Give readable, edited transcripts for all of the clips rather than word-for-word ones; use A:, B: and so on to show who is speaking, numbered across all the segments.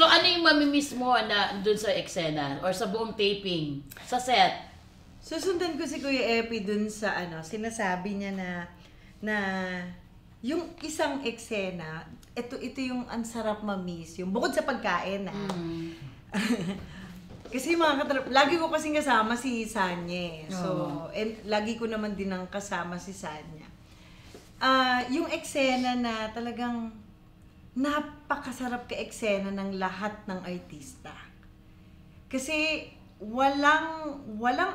A: So ano yung mamimiss mo na dun sa eksena or sa buong taping, sa set?
B: Susundan ko si Kuya Epi dun sa sinasabi niya na yung isang eksena, ito yung ang sarap ma-miss, yung bukod sa pagkain Kasi lagi ko kasing kasama si Sanya. So, and lagi ko naman din ang kasama si Sanya. Yung eksena na talagang napakasarap ka eksena ng lahat ng artista. Kasi walang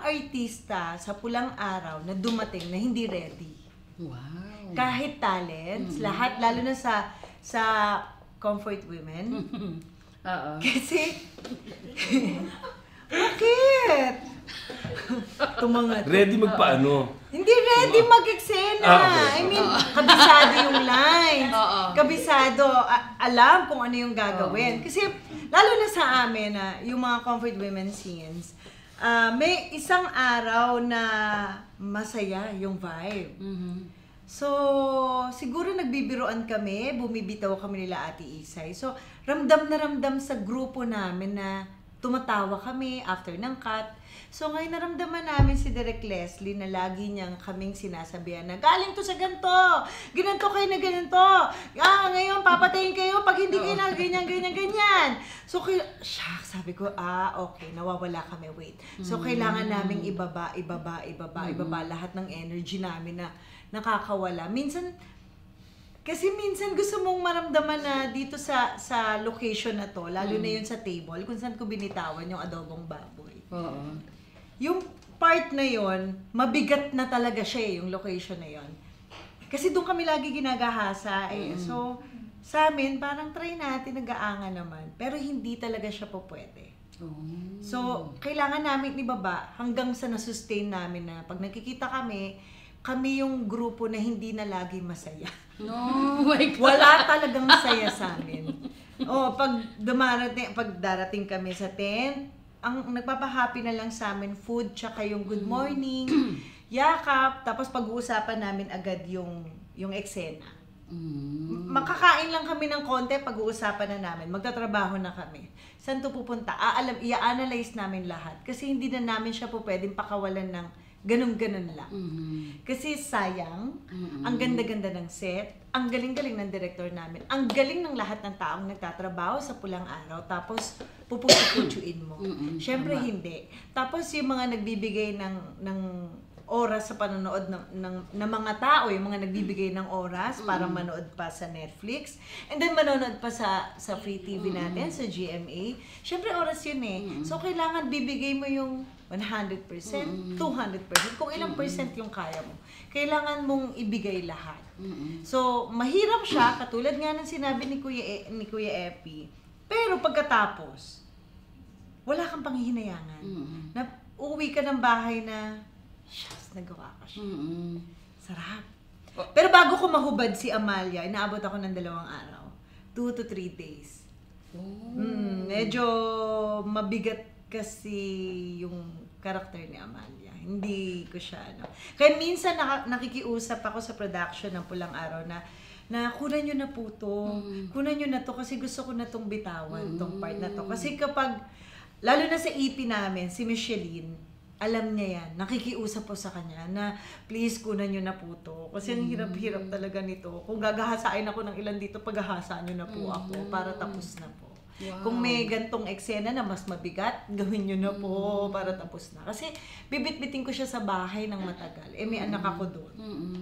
B: artista sa Pulang Araw na dumating na hindi ready.
A: Wow.
B: Kahit talents, lahat, lalo na sa Comfort Women.
A: Oo.
B: Kasi, bakit? Tumangat.
C: Ready magpaano?
B: Hindi ready mag-eksena.
C: Okay.
B: I mean, kabisado yung lines.
A: Kabisado.
B: Alam kung ano yung gagawin. Kasi, lalo na sa amin, yung mga Comfort Women scenes, may isang araw na masaya yung vibe. So, siguro nagbibiroan kami, bumibitaw kami nila Ate Isay. So, ramdam na ramdam sa grupo namin na tumatawa kami after ng cut. So, ngayon naramdaman namin si Direk Leslie na lagi niyang kaming sinasabihan na galing to sa ganito, ginanto kayo na ganito, ngayon papatayin kayo pag hindi kayo na ganyan. So, sabi ko, okay, nawawala kami, wait. So, kailangan naming ibaba lahat ng energy namin na nakakawala. Kasi minsan gusto mong maramdaman na dito sa location na to, lalo na yun sa table, kung saan ko binitawan yung adobong baboy. Yung part na yun, mabigat na talaga siya yung location na yun. Kasi doon kami lagi ginagahasa So, sa amin, parang try natin, nag-aanga naman. Pero hindi talaga siya po pwede. So, kailangan namin ibaba hanggang sa na-sustain namin na pag nakikita kami yung grupo na hindi na lagi masaya.
A: No, my God.
B: Wala talagang masaya sa amin. Pag darating kami sa tent, ang nagpapahappy na lang sa amin, food, tsaka yung good morning, yakap, tapos pag-uusapan namin agad yung eksena. Makakain lang kami ng konti, pag-uusapan na namin, magtatrabaho na kami. Saan to pupunta? I-analyze namin lahat. Kasi hindi na namin siya po pwedeng pakawalan ng ganun-ganun lang. Kasi sayang, ang ganda-ganda ng set, ang galing-galing ng director namin, ang galing ng lahat ng taong nagtatrabaho sa Pulang Araw, tapos pupusuin mo. Siyempre hindi. Tapos yung mga nagbibigay ng oras sa panonood ng mga tao, yung mga nagbibigay ng oras para manood pa sa Netflix, and then manonood pa sa Free TV natin, sa GMA. Siyempre oras yun So kailangan bibigay mo yung 100%, 200%, kung ilang percent yung kaya mo. Kailangan mong ibigay lahat. So, mahirap siya, katulad nga ng sinabi ni Kuya Epi, pero pagkatapos, wala kang panghihinayangan. Na uuwi ka ng bahay na, shucks, nagawa ka siya. Sarap. Pero bago ko mahubad si Amalia, inaabot ako ng 2 araw. 2 to 3 days. Medyo mabigat kasi yung karakter ni Amalia. Hindi ko siya, Kaya minsan nakikiusap ako sa production ng Pulang Araw na kunan nyo na po to. Kunan nyo na to kasi gusto ko na tong bitawan, tong part na to. Kasi kapag, lalo na sa EP namin, si Micheline, alam niya yan. Nakikiusap po sa kanya na please kunan nyo na po to. Kasi ang hirap-hirap talaga nito. Kung gagahasain ako ng ilan dito, paghahasaan nyo na po ako para tapos na po. Wow. Kung may gantong eksena na mas mabigat, gawin nyo na po para tapos na. Kasi bibit-bitin ko siya sa bahay ng matagal. May anak ako doon.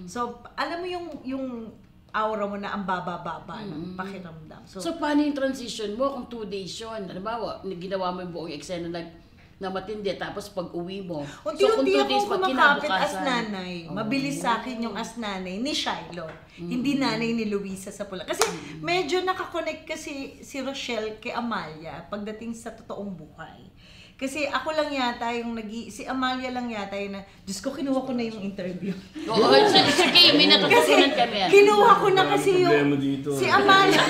B: So, alam mo yung aura mo na ang baba-baba ng pakiramdam.
A: So, paano yung transition mo kung 2 days yun? Ano ba, ginawa mo yung buong eksena na matindi, tapos pag-uwi mo.
B: Unti-unti akong kumakapit as nanay. Mabilis sa akin yung as nanay ni Shiloh. Hindi nanay ni Luisa sa Pulang. Kasi medyo nakakonect kasi si Rochelle kay Amalia pagdating sa totoong buhay. Kasi ako lang yata yung si Amalia lang yata yung Diyos ko, kinuha ko na yung interview.
A: Oo, sige, may natutunan kami.
B: Kinuha ko na kasi yung si Amalia.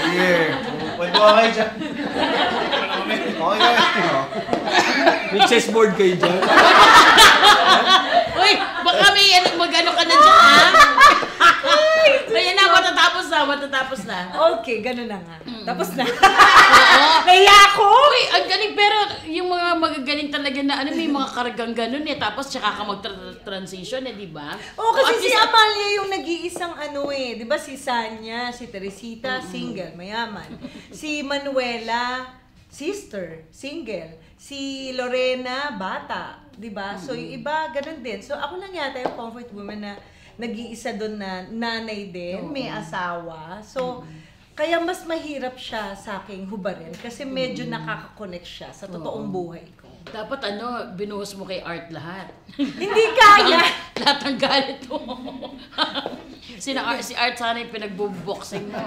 D: Pwede ko kayo dyan.
C: May chessboard kayo dyan.
A: Uy, baka may mag-ano ka na dyan, ha? Kaya na,
B: sige, gano'n na nga. Tapos na. Naiya ako!
A: Uy, ang galing, pero yung mga magagaling talaga na ano, may mga kargang ganun eh, tapos tsaka ka mag-transition eh, di ba?
B: Oo, kasi
A: At
B: si
A: least-
B: Amalia yung nag-iisang ano eh. Di ba si Sanya, si Teresita, single, mayaman. Si Manuela, sister, single. Si Lorena, bata. Di ba? So yung iba, ganun din. So ako lang yata yung comfort woman na nag-iisa doon na nanay din, may asawa. So, kaya mas mahirap siya sa aking hubarin kasi medyo nakaka-connect siya sa totoong buhay ko.
A: Dapat ano, binuhos mo kay Art lahat.
B: Hindi kaya!
A: Lahat ng galit mo. Si Art sana yung pinagbuboxing mo.